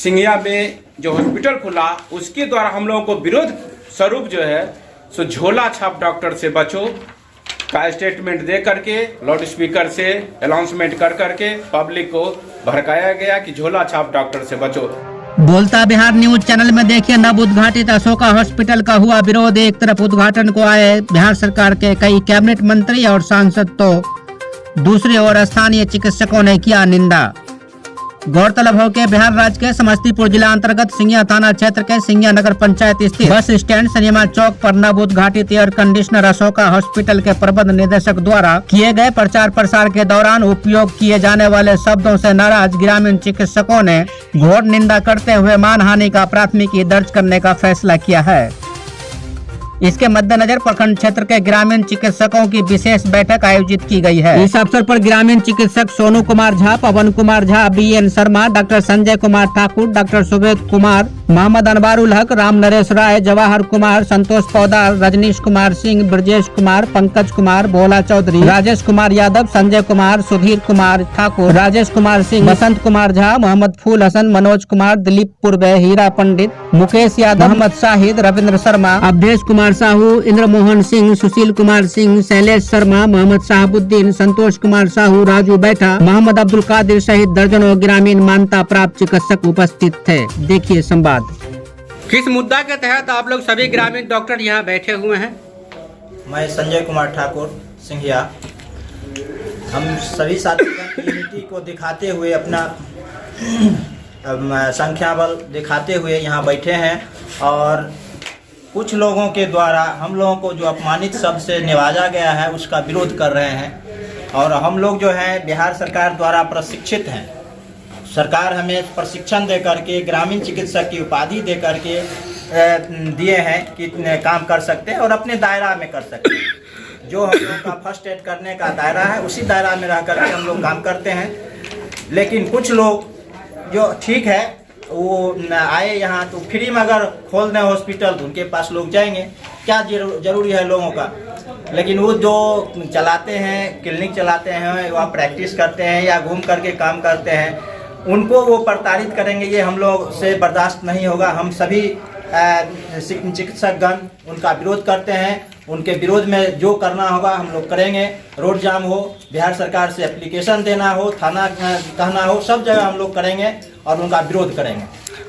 सिंघिया में जो हॉस्पिटल खुला उसके द्वारा हम लोगों को विरोध स्वरूप जो है सो झोला छाप डॉक्टर से बचो का स्टेटमेंट दे करके लाउड स्पीकर से अनाउंसमेंट कर करके पब्लिक को भड़काया गया कि झोला छाप डॉक्टर से बचो। बोलता बिहार न्यूज चैनल में देखिए नव उद्घाटित अशोका हॉस्पिटल का हुआ विरोध। एक तरफ उद्घाटन को आए बिहार सरकार के कई कैबिनेट मंत्री और सांसद तो दूसरी ओर स्थानीय चिकित्सकों ने किया निंदा। गौरतलब हो कि बिहार राज्य के समस्तीपुर जिला अंतर्गत सिंघिया थाना क्षेत्र के सिंघिया नगर पंचायत स्थित बस स्टैंड सिनेमा चौक पर नव उद्घाटित एयर कंडीशनर अशोका हॉस्पिटल के प्रबंध निदेशक द्वारा किए गए प्रचार प्रसार के दौरान उपयोग किए जाने वाले शब्दों से नाराज ग्रामीण चिकित्सकों ने घोर निंदा करते हुए मानहानि का प्राथमिकी दर्ज करने का फैसला किया है। इसके मद्देनजर प्रखंड क्षेत्र के ग्रामीण चिकित्सकों की विशेष बैठक आयोजित की गई है। इस अवसर पर ग्रामीण चिकित्सक Sonu Kumar Jha, Pawan Kumar Jha, BN Sharma, doctor Sanjay Kumar Thakur, doctor Subed Kumar, Mohammad Anwarul Haque, Ram Naresh राय, जवाहर कुमार, संतोष पौदार, रजनीश कुमार सिंह, ब्रजेश कुमार, पंकज कुमार, भोला चौधरी, राजेश कुमार यादव, संजय कुमार, सुधीर कुमार ठाकुर, राजेश कुमार सिंह, बसंत कुमार झा, मोहम्मद फूल हसन, मनोज कुमार, दिलीप पूर्वे, हीरा पंडित, मुकेश यादव, मोहम्मद शाहिद, रविंद्र शर्मा, अवधेश कुमार साहू, इंद्रमोहन सिंह, सुशील कुमार सिंह, शैलेश शर्मा, मोहम्मद साहबुद्दीन, संतोष कुमार साहू, राजू बैठा, मोहम्मद अब्दुल कादिर सहित दर्जनों ग्रामीण मान्यता प्राप्त चिकित्सक उपस्थित थे। देखिए संवाद। किस मुद्दा के तहत आप लोग सभी ग्रामीण डॉक्टर यहाँ बैठे हुए हैं? मैं संजय कुमार ठाकुर सिंघिया, हम सभी साथीगण यूनिटी को दिखाते हुए अपना संख्या बल दिखाते हुए यहाँ बैठे हैं और कुछ लोगों के द्वारा हम लोगों को जो अपमानित शब्द से नवाजा गया है उसका विरोध कर रहे हैं। और हम लोग जो है बिहार सरकार द्वारा प्रशिक्षित हैं। सरकार हमें प्रशिक्षण दे करके ग्रामीण चिकित्सक की उपाधि दे करके दिए हैं कि काम कर सकते हैं और अपने दायरा में कर सकते हैं। जो हम लोग का फर्स्ट एड करने का दायरा है उसी दायरा में रह करके हम लोग काम करते हैं। लेकिन कुछ लोग जो ठीक है वो आए यहाँ तो फ्री में अगर खोल दें हॉस्पिटल तो उनके पास लोग जाएंगे, क्या जरूरी है लोगों का। लेकिन वो जो चलाते हैं क्लिनिक चलाते हैं या प्रैक्टिस करते हैं या घूम करके काम करते हैं उनको वो प्रताड़ित करेंगे, ये हम लोग से बर्दाश्त नहीं होगा। हम सभी चिकित्सकगण उनका विरोध करते हैं। उनके विरोध में जो करना होगा हम लोग करेंगे। रोड जाम हो, बिहार सरकार से एप्लीकेशन देना हो, थाना कहना हो, सब जगह हम लोग करेंगे और उनका विरोध करेंगे।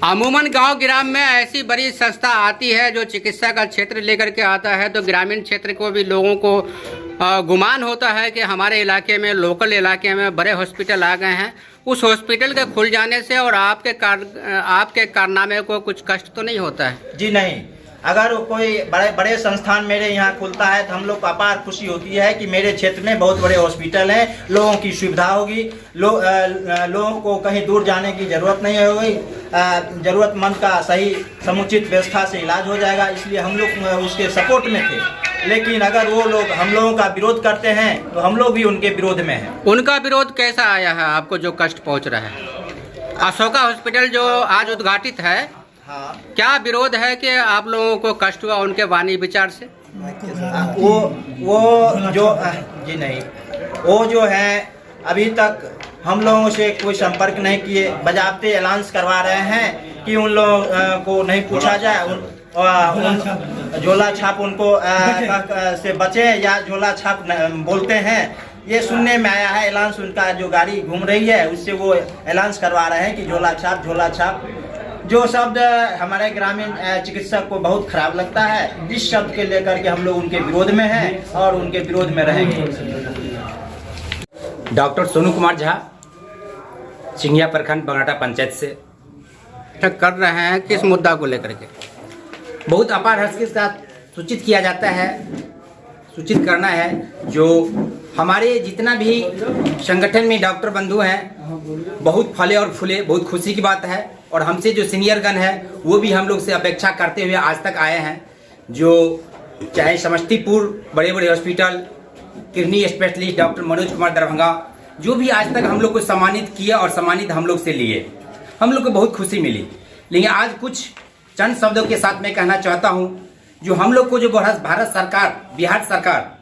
अमूमन गांव ग्राम में ऐसी बड़ी संस्था आती है जो चिकित्सा का क्षेत्र लेकर के आता है तो ग्रामीण क्षेत्र को भी लोगों को गुमान होता है कि हमारे इलाके में लोकल इलाके में बड़े हॉस्पिटल आ गए हैं। उस हॉस्पिटल के खुल जाने से और आपके कारनामे को कुछ कष्ट तो नहीं होता है? जी नहीं, अगर कोई बड़े संस्थान मेरे यहाँ खुलता है तो हम लोग को अपार खुशी होती है कि मेरे क्षेत्र में बहुत बड़े हॉस्पिटल हैं, लोगों की सुविधा होगी, लोगों को कहीं दूर जाने की ज़रूरत नहीं होगी, ज़रूरतमंद का सही समुचित व्यवस्था से इलाज हो जाएगा। इसलिए हम लोग उसके सपोर्ट में थे। लेकिन अगर वो लोग हम लोगों का विरोध करते हैं तो हम लोग भी उनके विरोध में हैं। उनका विरोध कैसा आया है आपको जो कष्ट पहुँच रहा है? अशोका हॉस्पिटल जो आज उद्घाटित है, हाँ, क्या विरोध है कि आप लोगों को कष्ट हुआ उनके वाणी विचार से? वो जो जी नहीं, वो जो है अभी तक हम लोगों से कोई संपर्क नहीं किए, बजाते ऐलान करवा रहे हैं कि उन लोगों को नहीं पूछा जाए, झोला छाप उनको से बचे या झोला छाप बोलते हैं। ये सुनने में आया है ऐलान, उनका जो गाड़ी घूम रही है उससे वो ऐलान करवा रहे हैं कि झोला छाप जो शब्द हमारे ग्रामीण चिकित्सक को बहुत खराब लगता है। इस शब्द के लेकर के हम लोग उनके विरोध में हैं और उनके विरोध में रहेंगे। डॉक्टर सोनू कुमार झा, सिंघिया प्रखंड बगनाटा पंचायत से कर रहे हैं किस मुद्दा को लेकर के? बहुत अपार हर्ष के साथ सूचित किया जाता है, सूचित करना है जो हमारे जितना भी संगठन में डॉक्टर बंधु हैं बहुत फले और फूले, बहुत खुशी की बात है। और हमसे जो सीनियर गण है वो भी हम लोग से अपेक्षा करते हुए आज तक आए हैं। जो चाहे समस्तीपुर बड़े बड़े hospital, kidney specialist doctor Manoj Kumar Darbhanga, जो भी आज तक हम लोग को सम्मानित किया और सम्मानित हम लोग से लिए, हम लोग को बहुत खुशी मिली। लेकिन आज कुछ चंद शब्दों के साथ मैं कहना चाहता हूँ जो हम लोग को जो भारत सरकार, बिहार सरकार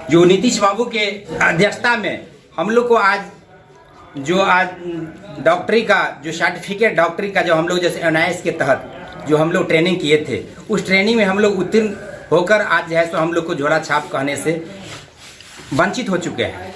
जो नीतीश बाबू के अध्यक्षता में हम लोग को आज जो आज डॉक्टरी का जो सर्टिफिकेट डॉक्टरी का जो हम लोग जैसे NIS के तहत जो हम लोग ट्रेनिंग किए थे, उस ट्रेनिंग में हम लोग उत्तीर्ण होकर आज जो है सो हम लोग को झोला छाप कहने से वंचित हो चुके हैं।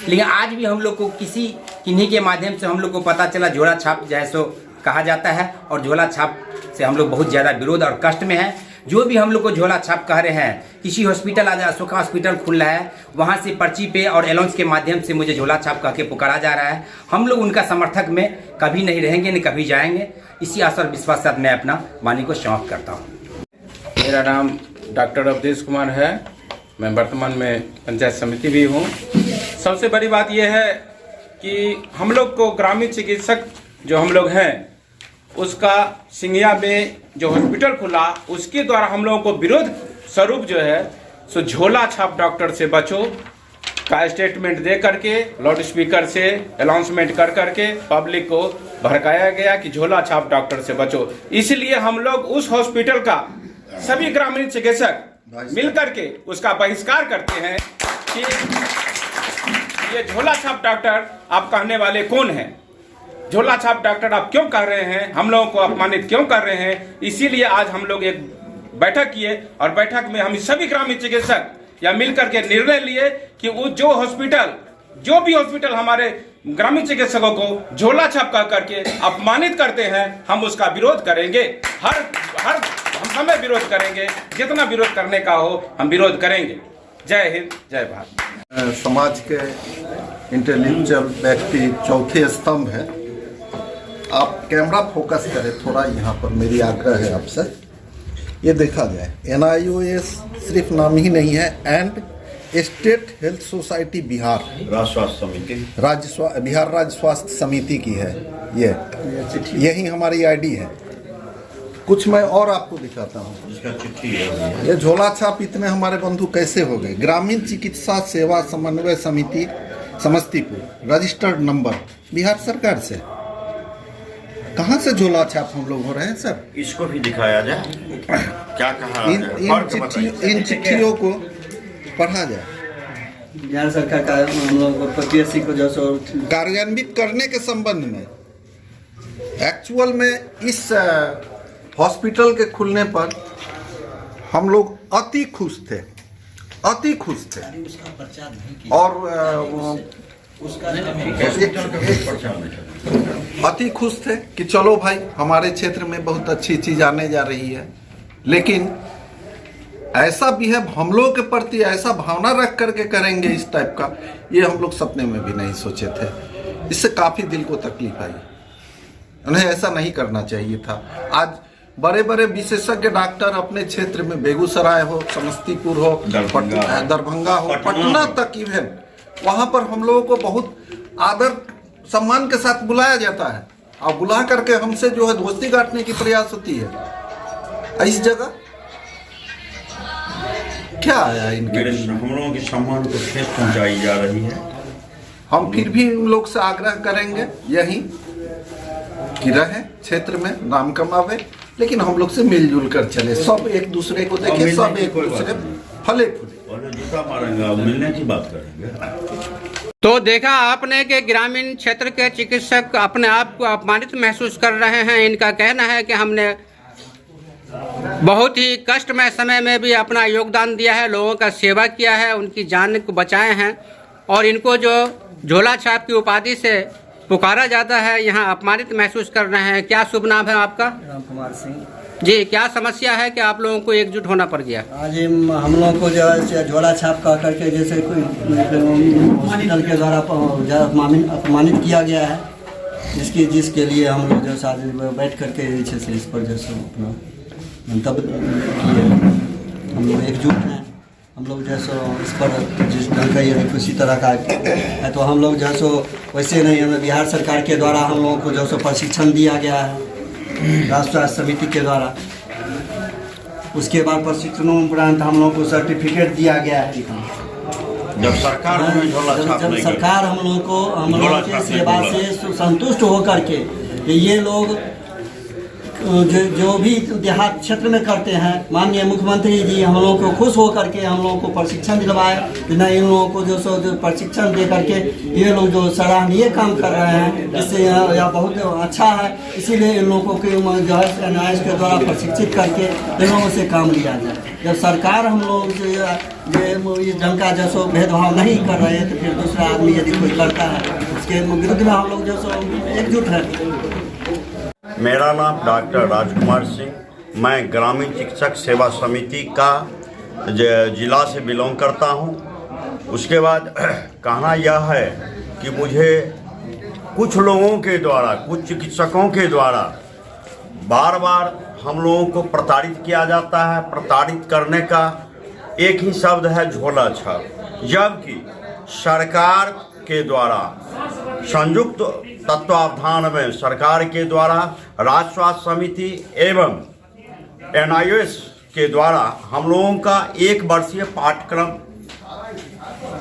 लेकिन आज भी हम लोग को किन्हीं के माध्यम से हम लोग को पता चला झोला छाप जो है सो कहा जाता है, और झोला छाप से हम लोग बहुत ज़्यादा विरोध और कष्ट में हैं। जो भी हम लोग को झोला छाप कह रहे हैं, किसी हॉस्पिटल आज अशोका हॉस्पिटल खुल रहा है, वहाँ से पर्ची पे और अलाउंस के माध्यम से मुझे झोला छाप कह के पुकारा जा रहा है। हम लोग उनका समर्थक में कभी नहीं रहेंगे, न कभी जाएंगे। इसी आशा और विश्वास के साथ मैं अपना वाणी को समाप्त करता हूँ। मेरा नाम डॉक्टर अवधेश कुमार है। मैं वर्तमान में पंचायत समिति भी हूँ। सबसे बड़ी बात यह है कि हम लोग को ग्रामीण चिकित्सक जो हम लोग हैं, उसका सिंघिया में जो हॉस्पिटल खुला, उसके द्वारा हम लोगों को विरोध स्वरूप जो है सो झोला छाप डॉक्टर से बचो का स्टेटमेंट दे करके, लाउड स्पीकर से अनाउंसमेंट कर करके पब्लिक को भड़काया गया कि झोला छाप डॉक्टर से बचो। इसलिए हम लोग उस हॉस्पिटल का सभी ग्रामीण चिकित्सक मिलकर के उसका बहिष्कार करते हैं कि ये झोला छाप डॉक्टर आप कहने वाले कौन हैं? झोला छाप डॉक्टर आप क्यों कर रहे हैं? हम लोगों को अपमानित क्यों कर रहे हैं? इसीलिए आज हम लोग एक बैठक किए और बैठक में हम सभी ग्रामीण चिकित्सक या मिलकर के निर्णय लिए कि वो जो भी हॉस्पिटल हमारे ग्रामीण चिकित्सकों को झोला छाप कर करके अपमानित करते हैं, हम उसका विरोध करेंगे। हर हम समय विरोध करेंगे, जितना विरोध करने का हो हम विरोध करेंगे। जय हिंद, जय भारत। समाज के इंटेलेक्चुअल व्यक्ति चौथे स्तंभ है। आप कैमरा फोकस करें थोड़ा यहाँ पर, मेरी आग्रह है आपसे। ये देखा जाए, NIOS सिर्फ नाम ही नहीं है, and state health society Bihar राज्य स्वास्थ्य समिति बिहार राज्य स्वास्थ्य समिति की है। यही हमारी ID है। कुछ मैं और आपको दिखाता हूँ। इसका चिट्ठी है। ये झोला छाप इतने हमारे बंधु कैसे हो गए? ग्रामीण चिकित्सा सेवा समन्वय समिति समस्तीपुर, रजिस्टर्ड नंबर बिहार सरकार से। कहाँ से झोला छाप हम लोग हो रहे हैं सर? इसको भी दिखाया जाए, क्या कहा इन चिट्ठियों को पढ़ा जाए। बिहार सरकार का हम लोग को PSC को जो सो कार्यान्वित करने के संबंध में एक्चुअल में इस हॉस्पिटल के खुलने पर हम लोग अति खुश थे और अति खुश थे कि चलो भाई हमारे क्षेत्र में बहुत अच्छी चीज आने जा रही है। लेकिन ऐसा बिहेव हम लोग के प्रति, ऐसा भावना रख करके करेंगे इस टाइप का, ये हम लोग सपने में भी नहीं सोचे थे। इससे काफी दिल को तकलीफ आई। उन्हें ऐसा नहीं करना चाहिए था। आज बड़े बड़े विशेषज्ञ डॉक्टर अपने क्षेत्र में, बेगूसराय हो, समस्तीपुर हो, दरभंगा हो, पटना तक इवन, वहां पर हम लोगों को बहुत आदर सम्मान के साथ बुलाया जाता है और बुला करके हमसे जो है दोस्ती काटने की प्रयास होती है। इस जगह क्या आया इनके? हम लोगों के सम्मान को ठेस पहुंचाई जा रही है। हम फिर भी उन लोग से आग्रह करेंगे यही कि रहे क्षेत्र में, नाम कमावे, लेकिन हम लोग से मिलजुल कर चले, सब एक दूसरे को देखे, सब एक दूसरे फले फूले। जूता मारेंगे, मिलने की बात करेंगे। तो देखा आपने कि ग्रामीण क्षेत्र के चिकित्सक अपने आप को अपमानित महसूस कर रहे हैं। इनका कहना है कि हमने बहुत ही कष्टमय समय में भी अपना योगदान दिया है, लोगों का सेवा किया है, उनकी जान को बचाए हैं, और इनको जो झोला छाप की उपाधि से पुकारा जाता है, यहाँ अपमानित महसूस कर रहे हैं। क्या शुभ नाम है आपका? राम कुमार सिंह जी। क्या समस्या है कि आप लोगों को एकजुट होना पड़ गया? आज हम लोगों को जो है झोला छाप कह करके जैसे कोई हॉस्पिटल के द्वारा अपमानित किया गया है, जिसके लिए हम लोग जो आज बैठ करके जैसे इस पर जैसे अपना मंतव्य किए। हम लोग एकजुट हैं। हम लोग जैसो इस पर जिस ढंग का ये किसी तरह का है तो हम लोग जैसो वैसे नहीं, हमें बिहार सरकार के द्वारा हम लोगों को जैसो प्रशिक्षण दिया गया है राज्य स्वास्थ्य समिति के द्वारा। उसके बाद प्रशिक्षणों उपरांत हम लोगों को सर्टिफिकेट दिया गया है। जब सरकार सरकार हम लोगों की सेवा से संतुष्ट होकर के ये लोग जो भी देहात क्षेत्र में करते हैं, माननीय मुख्यमंत्री जी हम लोगों को खुश होकर के हम लोगों को प्रशिक्षण दिलवाए। बिना इन लोगों को जो प्रशिक्षण दे करके ये लोग जो सराहनीय काम कर रहे हैं, इससे यह बहुत अच्छा है। इसीलिए इन लोगों को जो है एनआईएस के द्वारा प्रशिक्षित करके इन लोगों से काम लिया जाए। जब सरकार हम लोग इस ढंग का जो भेदभाव नहीं कर रहे हैं, तो फिर दूसरा आदमी यदि कोई करता है उसके विरुद्ध में हम लोग जो एकजुट है। मेरा नाम डॉक्टर राजकुमार सिंह, मैं ग्रामीण चिकित्सक सेवा समिति का जिला से बिलोंग करता हूं। उसके बाद कहना यह है कि मुझे कुछ लोगों के द्वारा, कुछ चिकित्सकों के द्वारा बार बार हम लोगों को प्रताड़ित किया जाता है। प्रताड़ित करने का एक ही शब्द है, झोला छाप। जबकि सरकार के द्वारा संयुक्त तत्वावधान में सरकार के द्वारा राज्य स्वास्थ्य समिति एवं एनआईएस के द्वारा हम लोगों का 1 वर्षीय पाठ्यक्रम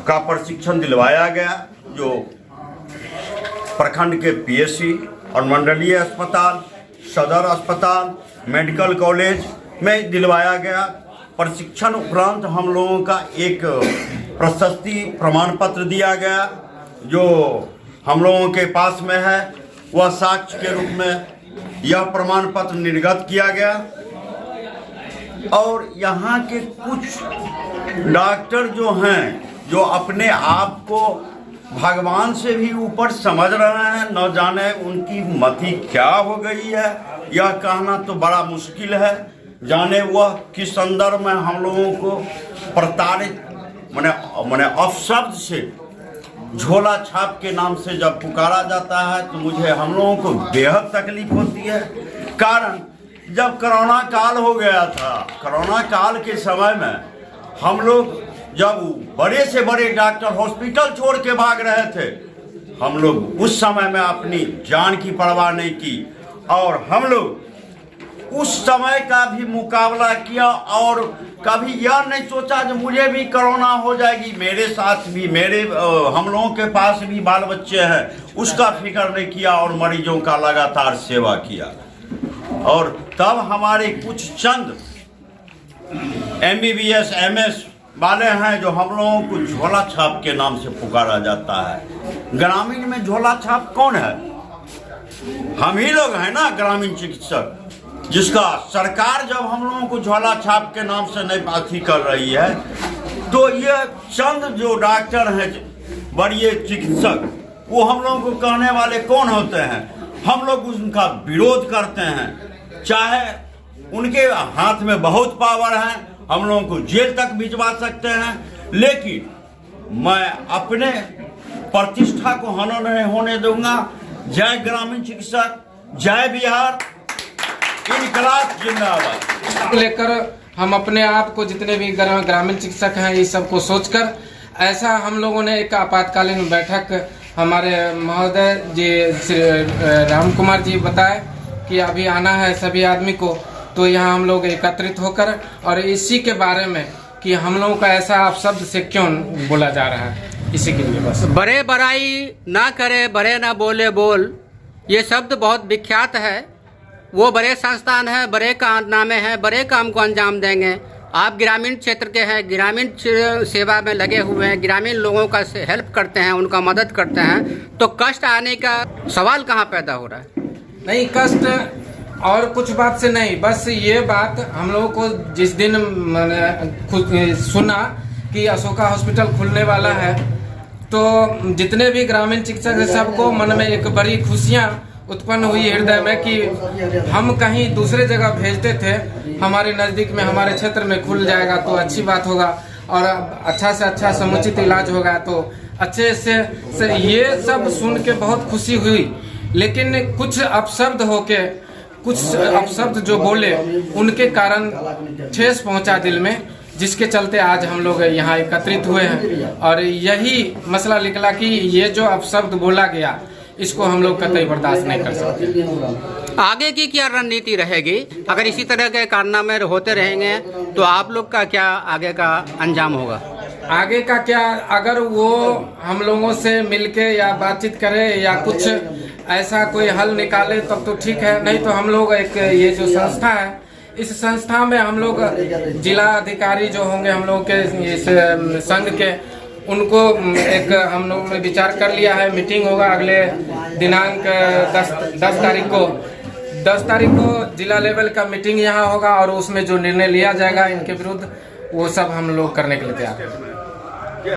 का प्रशिक्षण दिलवाया गया, जो प्रखंड के पीएचसी और मंडलीय अस्पताल, सदर अस्पताल, मेडिकल कॉलेज में दिलवाया गया। प्रशिक्षण उपरांत हम लोगों का एक प्रशस्ति प्रमाण पत्र दिया गया, जो हम लोगों के पास में है। वह साक्ष्य के रूप में यह प्रमाण पत्र निर्गत किया गया। और यहाँ के कुछ डॉक्टर जो हैं, जो अपने आप को भगवान से भी ऊपर समझ रहे हैं, न जाने उनकी मति क्या हो गई है, यह कहना तो बड़ा मुश्किल है। जाने वह किस संदर्भ में हम लोगों को प्रताड़ित माने अपशब्द से, झोला छाप के नाम से जब पुकारा जाता है, तो मुझे हम लोगों को बेहद तकलीफ होती है। कारण जब कोरोना काल हो गया था, कोरोना काल के समय में हम लोग जब बड़े से बड़े डॉक्टर हॉस्पिटल छोड़ के भाग रहे थे, हम लोग उस समय में अपनी जान की परवाह नहीं की और हम लोग उस समय का भी मुकाबला किया और कभी यह नहीं सोचा कि मुझे भी कोरोना हो जाएगी, मेरे साथ भी, हम लोगों के पास भी बाल बच्चे हैं, उसका फिक्र नहीं किया और मरीजों का लगातार सेवा किया। और तब हमारे कुछ चंद MBBS MS वाले हैं, जो हम लोगों को झोला छाप के नाम से पुकारा जाता है। ग्रामीण में झोला छाप कौन है? हम ही लोग हैं ना, ग्रामीण चिकित्सक, जिसका सरकार जब हम लोगों को झोला छाप के नाम से नहीं बाती कर रही है, तो ये चंद जो डॉक्टर हैं, बड़े चिकित्सक, वो हम लोगों को कहने वाले कौन होते हैं? हम लोग उनका विरोध करते हैं, चाहे उनके हाथ में बहुत पावर है, हम लोगों को जेल तक भिजवा सकते हैं, लेकिन मैं अपने प्रतिष्ठा को हनन नहीं होने दूंगा। जय ग्रामीण चिकित्सक, जय बिहार, इनकलाब जिंदाबाद। लेकर हम अपने आप को, जितने भी ग्रामीण चिकित्सक हैं, इस सबको सोचकर ऐसा हम लोगों ने एक आपातकालीन बैठक, हमारे महोदय जी श्री राम कुमार जी बताए कि अभी आना है सभी आदमी को, तो यहाँ हम लोग एकत्रित होकर और इसी के बारे में कि हम लोगों का ऐसा अपशब्द से क्यों बोला जा रहा है, इसी के लिए बस। बड़े बड़ाई ना करे, बड़े ना बोले बोल, ये शब्द बहुत विख्यात है। वो बड़े संस्थान है, बड़े कारनामे हैं, बड़े काम को अंजाम देंगे। आप ग्रामीण क्षेत्र के हैं, ग्रामीण सेवा में लगे हुए हैं, ग्रामीण लोगों का हेल्प करते हैं, उनका मदद करते हैं, तो कष्ट आने का सवाल कहाँ पैदा हो रहा है? नहीं, कष्ट और कुछ बात से नहीं, बस ये बात हम लोगों को जिस दिन सुना कि अशोका हॉस्पिटल खुलने वाला है, तो जितने भी ग्रामीण चिकित्सक हैं, सबको मन में एक बड़ी खुशियाँ उत्पन्न हुई हृदय में कि हम कहीं दूसरे जगह भेजते थे, हमारे नज़दीक में, हमारे क्षेत्र में खुल जाएगा तो अच्छी बात होगा और अच्छा से अच्छा समुचित इलाज होगा तो अच्छे से ये सब सुन के बहुत खुशी हुई। लेकिन कुछ अपशब्द होके, कुछ अपशब्द जो बोले, उनके कारण ठेस पहुंचा दिल में, जिसके चलते आज हम लोग यहाँ एकत्रित हुए हैं। और यही मसला निकला कि ये जो अपशब्द बोला गया, इसको हम लोग कतई बर्दाश्त नहीं कर सकते। आगे की क्या रणनीति रहेगी? अगर इसी तरह के कारनामे होते रहेंगे तो आप लोग का क्या आगे का अंजाम होगा? आगे का क्या, अगर वो हम लोगों से मिलके या बातचीत करे या कुछ ऐसा कोई हल निकाले तब तो ठीक है, नहीं तो हम लोग एक ये जो संस्था है, इस संस्था में हम लोग जिला अधिकारी जो होंगे हम लोग के इस संघ के, उनको एक हम लोग ने विचार कर लिया है, मीटिंग होगा अगले दिनांक 10 तारीख को जिला लेवल का मीटिंग यहाँ होगा और उसमें जो निर्णय लिया जाएगा इनके विरुद्ध वो सब हम लोग करने के लिए तैयार हैं।